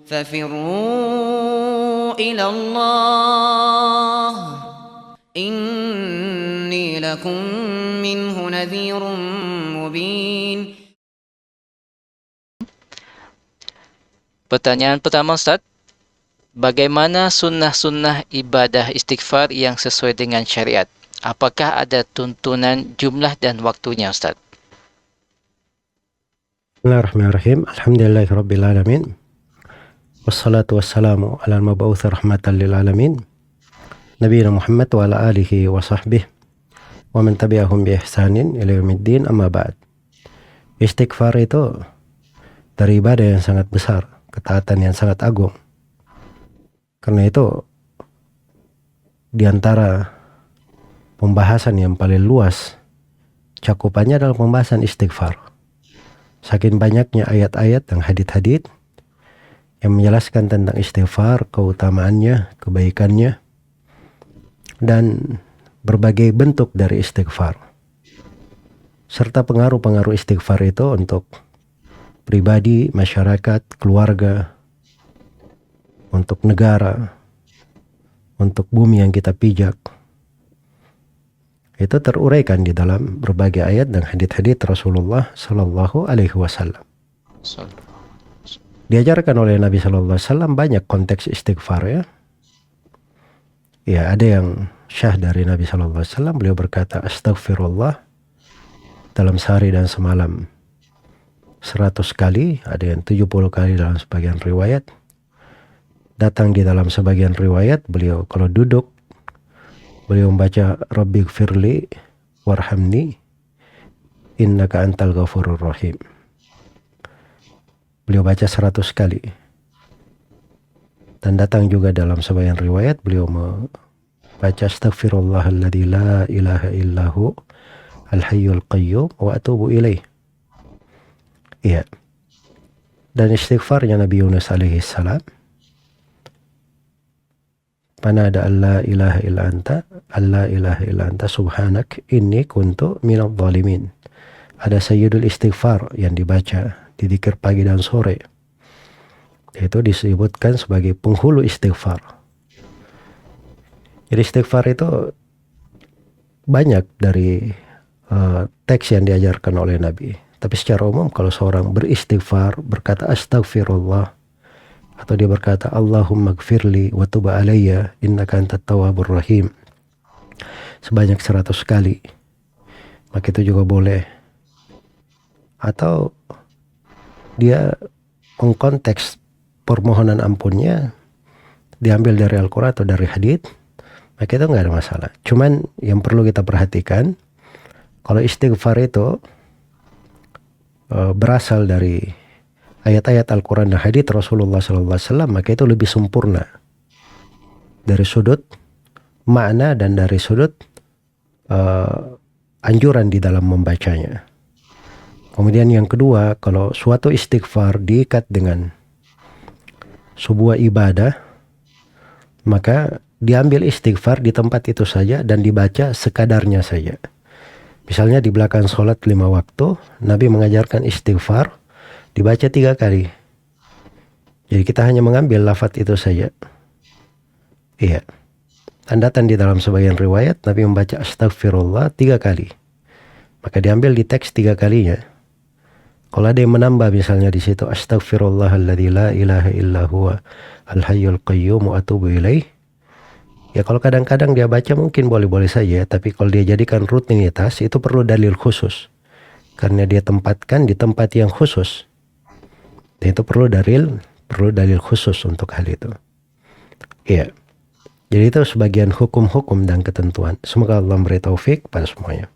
ففروا إلى الله إني لكم منه نذير مبين. Pertanyaan pertama Ustaz, bagaimana sunnah-sunnah ibadah istighfar yang sesuai dengan syariat? Apakah ada tuntunan jumlah dan waktunya Ustaz? Bismillahirrahmanirrahim. Alhamdulillahirrabbilalamin. Wassalatu wassalamu ala al-mab'uthi rahmatan lil alamin. Nabiyina Muhammad wa ala alihi wa sahbihi wa man tabi'ahum bi ihsanin ila yaumiddin, amma ba'd. Istighfar itu dari ibadah yang sangat besar, ketaatan yang sangat agung. Karena itu di antara pembahasan yang paling luas cakupannya adalah pembahasan istighfar. Saking banyaknya ayat-ayat dan hadits-hadits yang menjelaskan tentang istighfar, keutamaannya, kebaikannya, dan berbagai bentuk dari istighfar. Serta pengaruh-pengaruh istighfar itu untuk pribadi, masyarakat, keluarga, untuk negara, untuk bumi yang kita pijak. Itu teruraikan di dalam berbagai ayat dan hadits-hadits Rasulullah Sallallahu Alaihi Wasallam. Diajarkan oleh Nabi Sallallahu Alaihi Wasallam banyak konteks istighfar ya. Ya, ada yang syah dari Nabi Sallallahu Alaihi Wasallam. Beliau berkata astaghfirullah dalam sehari dan semalam 100 kali, ada yang 70 kali dalam sebagian riwayat. Datang di dalam sebagian riwayat beliau kalau duduk beliau membaca Rabbighfirli warhamni innaka antal ghafurur rahim. Beliau baca 100 kali. Dan datang juga dalam sebagian riwayat beliau membaca astaghfirullahalladzi la ilaha illahu al-hayyul qayyum wa atubu ilaih. Iya. Dan istighfarnya Nabi Yunus alaihi salam, panada alla ilaha illa anta subhanak inni kuntu minadh dhalimin. Ada sayyidul istighfar yang dibaca di dzikir pagi dan sore. Itu disebutkan sebagai penghulu istighfar. Jadi istighfar itu banyak dari teks yang diajarkan oleh Nabi. Tapi secara umum kalau seorang beristighfar, berkata astaghfirullah, atau dia berkata Allahumma gfirli wa tub alayya innaka antat tawwabur rahim sebanyak 100 kali, maka itu juga boleh. Atau dia mengkonteks permohonan ampunnya diambil dari Al-Quran atau dari hadits, maka itu nggak ada masalah. Cuman yang perlu kita perhatikan, kalau istighfar itu berasal dari ayat-ayat Al-Quran dan hadits Rasulullah SAW, maka itu lebih sempurna dari sudut makna dan dari sudut anjuran di dalam membacanya. Kemudian yang kedua, kalau suatu istighfar diikat dengan sebuah ibadah, maka diambil istighfar di tempat itu saja dan dibaca sekadarnya saja. Misalnya di belakang sholat 5 waktu, Nabi mengajarkan istighfar dibaca 3 kali. Jadi kita hanya mengambil lafaz itu saja. Iya. Dan datang di dalam sebagian riwayat, Nabi membaca astaghfirullah 3 kali. Maka diambil di teks 3 kalinya. Kalau ada yang menambah misalnya di situ astaghfirullahalladzi la ilaha illa huwa al-hayyul qayyum wa atubu ilaih. Ya kalau kadang-kadang dia baca mungkin boleh-boleh saja, tapi kalau dia jadikan rutinitas itu perlu dalil khusus. Karena dia tempatkan di tempat yang khusus. Dan itu perlu dalil khusus untuk hal itu. Iya. Jadi itu sebagian hukum-hukum dan ketentuan. Semoga Allah memberi taufik pada semuanya.